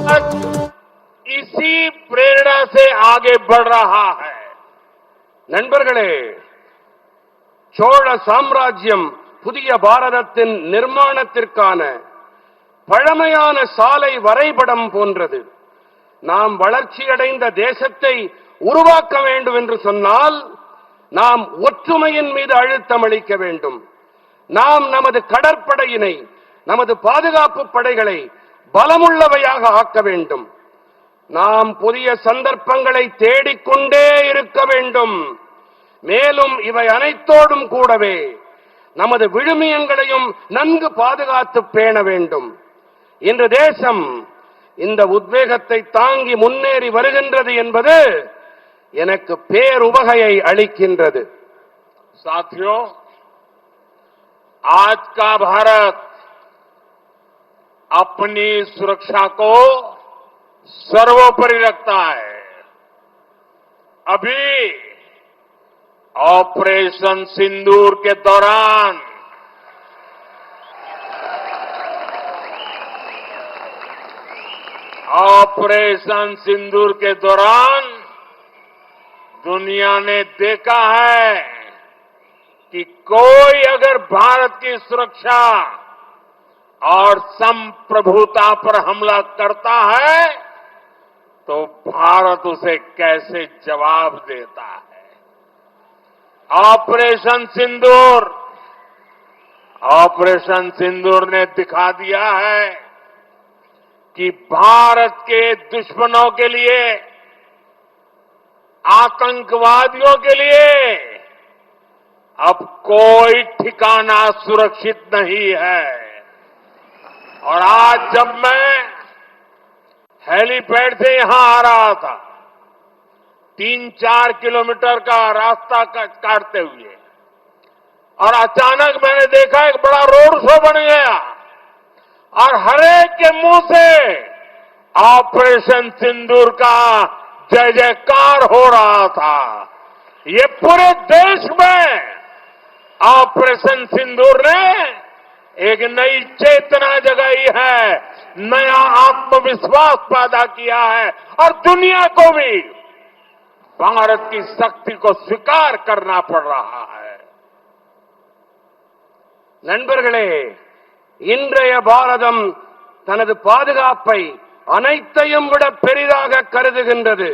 इसी प्रेरणा से आगे बढ़ रहा है. நண்பர்களே, சோழ சாம்ராஜ்யம் புதிய பாரதத்தின் நிர்மாணத்திற்கான பழமையான சாலை வரைபடம் போன்றது. நாம் வளர்ச்சியடைந்த தேசத்தை உருவாக்க வேண்டும் என்று சொன்னால் நாம் ஒற்றுமையின் மீது அழுத்தம் அளிக்க வேண்டும். நாம் நமது கடற்படையினை, நமது பாதுகாப்பு படைகளை பலமுள்ளவையாக ஆக்க வேண்டும். நாம் புதிய சந்தர்ப்பங்களை தேடிக்கொண்டே இருக்க வேண்டும். மேலும் இவை அனைத்தோடும் கூடவே நமது விழுமியங்களையும் நன்கு பாதுகாத்து பேண வேண்டும். இன்று தேசம் இந்த உத்வேகத்தை தாங்கி முன்னேறி வருகின்றது என்பது எனக்கு பேருவகையை அளிக்கின்றது. साथियों, आज का भारत अपनी सुरक्षा को सर्वोपरि रखता है. अभी ऑपरेशन सिंदूर के दौरान दुनिया ने देखा है कि कोई अगर भारत की सुरक्षा और संप्रभुता पर हमला करता है तो भारत उसे कैसे जवाब देता है. ऑपरेशन सिंदूर ने दिखा दिया है कि भारत के दुश्मनों के लिए, आतंकवादियों के लिए अब कोई ठिकाना सुरक्षित नहीं है. और आज जब मैं हेलीपैड से यहां आ रहा था, 3-4 किलोमीटर का रास्ता काटते हुए, और अचानक मैंने देखा एक बड़ा रोड शो बन गया और हरेक के मुंह से ऑपरेशन सिंदूर का जय जयकार हो रहा था. ये पूरे देश में ऑपरेशन सिंदूर ने एक नई चेतना जगाई है, नया आत्मविश्वास पैदा किया है और दुनिया को भी भारत की शक्ति को स्वीकार करना पड़ रहा है. நண்பர்களே, இன்றைய பாரதம் தனது பாதுகாப்பை அனைத்தையும் விட பெரிதாக கருதுகின்றது.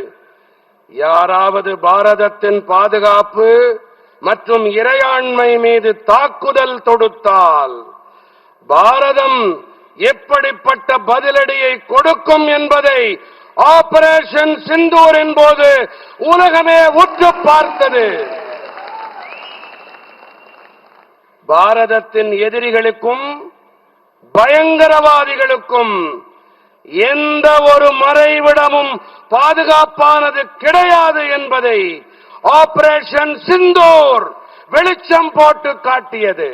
யாராவது பாரதத்தின் பாதுகாப்பு மற்றும் இறையாண்மை மீது தாக்குதல் தொடுத்தால் பாரதம் எப்படிப்பட்ட பதிலடியை கொடுக்கும் என்பதை ஆபரேஷன் சிந்தூரின் போது உலகமே உற்று பார்த்தது. பாரதத்தின் எதிரிகளுக்கும் பயங்கரவாதிகளுக்கும் எந்த ஒரு மறைவிடமும் பாதுகாப்பானது கிடையாது என்பதை ஆபரேஷன் சிந்தூர் வெளிச்சம் போட்டு காட்டியது.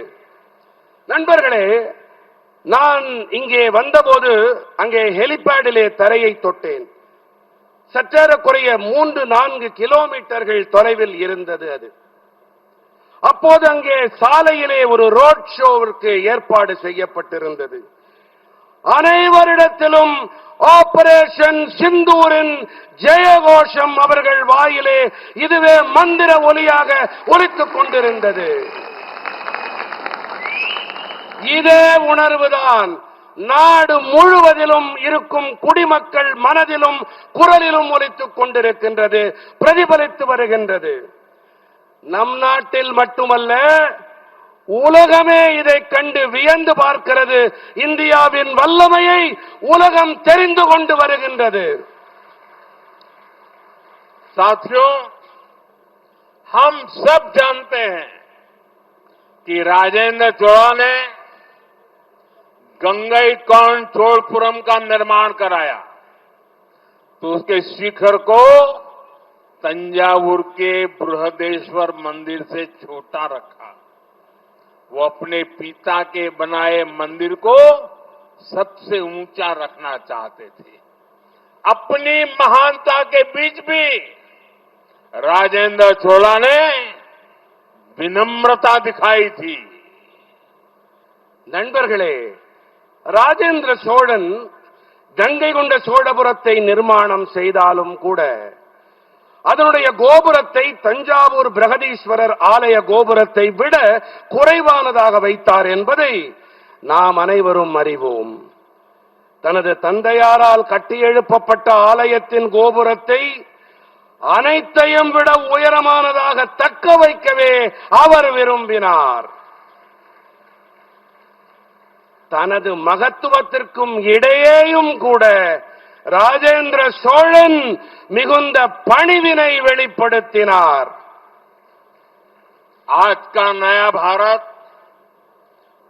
நண்பர்களே, நான் இங்கே வந்தபோது அங்கே ஹெலிபேடிலே தரையை தொட்டேன். சற்றேறக்குறைய 3-4 கிலோமீட்டர்கள் தொலைவில் இருந்தது அது. அப்போது அங்கே சாலையிலே ஒரு ரோட் ஷோவிற்கு ஏற்பாடு செய்யப்பட்டிருந்தது. அனைவரிடத்திலும் ஆபரேஷன் சிந்தூரின் ஜெயகோஷம் அவர்கள் வாயிலே இதுவே மந்திர ஒலியாக ஒலித்துக் கொண்டிருந்தது. இதே உணர்வுதான் நாடு முழுவதிலும் இருக்கும் குடிமக்கள் மனதிலும் குரலிலும் ஒலித்துக் கொண்டிருக்கின்றது, பிரதிபலித்து வருகின்றது. நம் நாட்டில் மட்டுமல்ல, உலகமே இதை கண்டு வியந்து பார்க்கிறது. இந்தியாவின் வல்லமையை உலகம் தெரிந்து கொண்டு வருகின்றது. साथियों, हम सब जानते हैं कि राजेंद्र चोला ने गंगईकोंड चोलपुरम का निर्माण कराया तो उसके शिखर को तंजावुर के बृहदेश्वर मंदिर से छोटा रखा. वो अपने पिता के बनाए मंदिर को सबसे ऊंचा रखना चाहते थे. अपनी महानता के बीच भी राजेंद्र चोला ने विनम्रता दिखाई थी. நண்பர்களே, ராஜேந்திர சோழன் கங்கை கொண்ட சோழபுரத்தை நிர்மாணம் செய்தாலும் கூட அதனுடைய கோபுரத்தை தஞ்சாவூர் பிரகதீஸ்வரர் ஆலய கோபுரத்தை விட குறைவானதாக வைத்தார் என்பதை நாம் அனைவரும் அறிவோம். தனது தந்தையாரால் கட்டியெழுப்பப்பட்ட ஆலயத்தின் கோபுரத்தை அனைத்தையும் விட உயரமானதாக தக்க வைக்கவே அவர் விரும்பினார். தனது மகத்துவத்திற்கும் இடையேயும் கூட ராஜேந்திர சோழன் மிகுந்த பணிவினை வெளிப்படுத்தினார். आज का नया भारत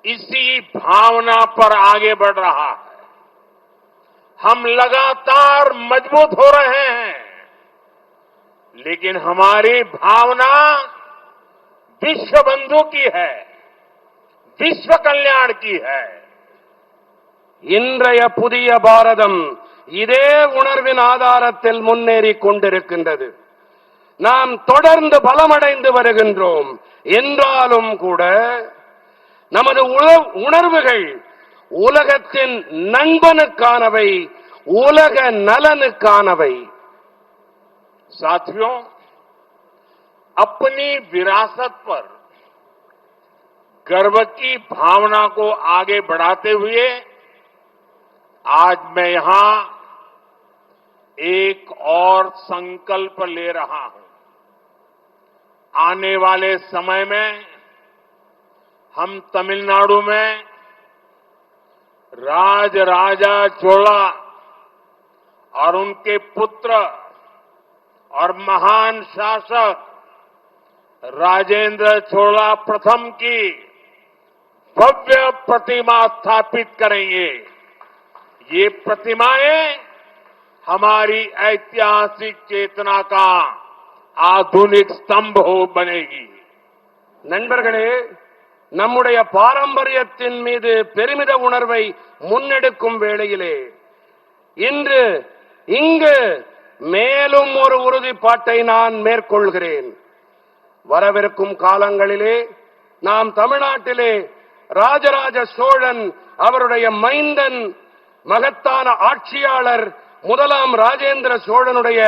इसी भावना पर आगे बढ़ रहा है. हम लगातार मजबूत हो रहे हैं, लेकिन हमारी भावना विश्व बंधु की है, विश्व कल्याण की है. இன்றைய புதிய பாரதம் இதே உணர்வின் ஆதாரத்தில் முன்னேறிக் கொண்டிருக்கின்றது. நாம் தொடர்ந்து பலமடைந்து வருகின்றோம் என்றாலும் கூட நமது உணர்வுகள் உலகத்தின் நண்பனுக்கானவை, உலக நலனுக்கானவை. साथियों, अपनी विरासत पर गर्व की भावना को आगे बढ़ाते हुए आज मैं यहां एक और संकल्प ले रहा हूं. आने वाले समय में हम तमिलनाडु में राजराजा चोला और उनके पुत्र और महान शासक राजेंद्र चोला प्रथम की भव्य प्रतिमा स्थापित करेंगे. ये प्रतिमाएं हमारी ऐतिहासिक चेतना का आधुनिक स्तंभ हो बनेगी. நண்பர்களே, நம்முடைய பாரம்பரியத்தின் மீது பெருமித உணர்வை முன்னெடுக்கும் வேளையிலே இன்று இங்கு மேலும் ஒரு உறுதிப்பாட்டை நான் மேற்கொள்கிறேன். வரவிருக்கும் காலங்களிலே நாம் தமிழ்நாட்டிலே ராஜராஜ சோழன் அவருடைய மைந்தன் மகத்தான ஆட்சியாளர் முதலாம் ராஜேந்திர சோழனுடைய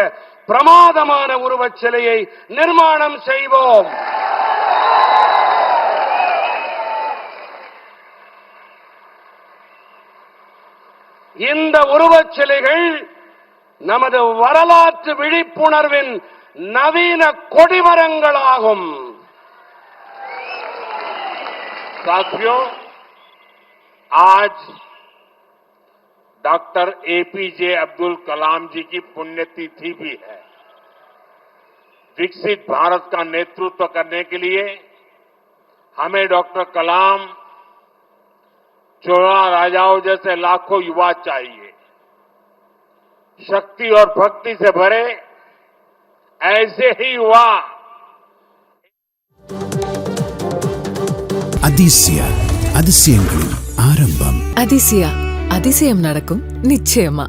பிரமாதமான உருவச் சிலையை நிர்மாணம் செய்வோம். இந்த உருவச் சிலைகள் நமது வரலாற்று விழிப்புணர்வின் நவீன கொடிமரங்களாகும். साथियों, आज डॉक्टर एपीजे अब्दुल कलाम जी की पुण्यतिथि भी है. विकसित भारत का नेतृत्व करने के लिए हमें डॉक्टर कलाम, चोला राजाओं जैसे लाखों युवा चाहिए. शक्ति और भक्ति से भरे ऐसे ही युवा. அதிசய அதிசயங்களின் ஆரம்பம். அதிசயம் நடக்கும் நிச்சயமா.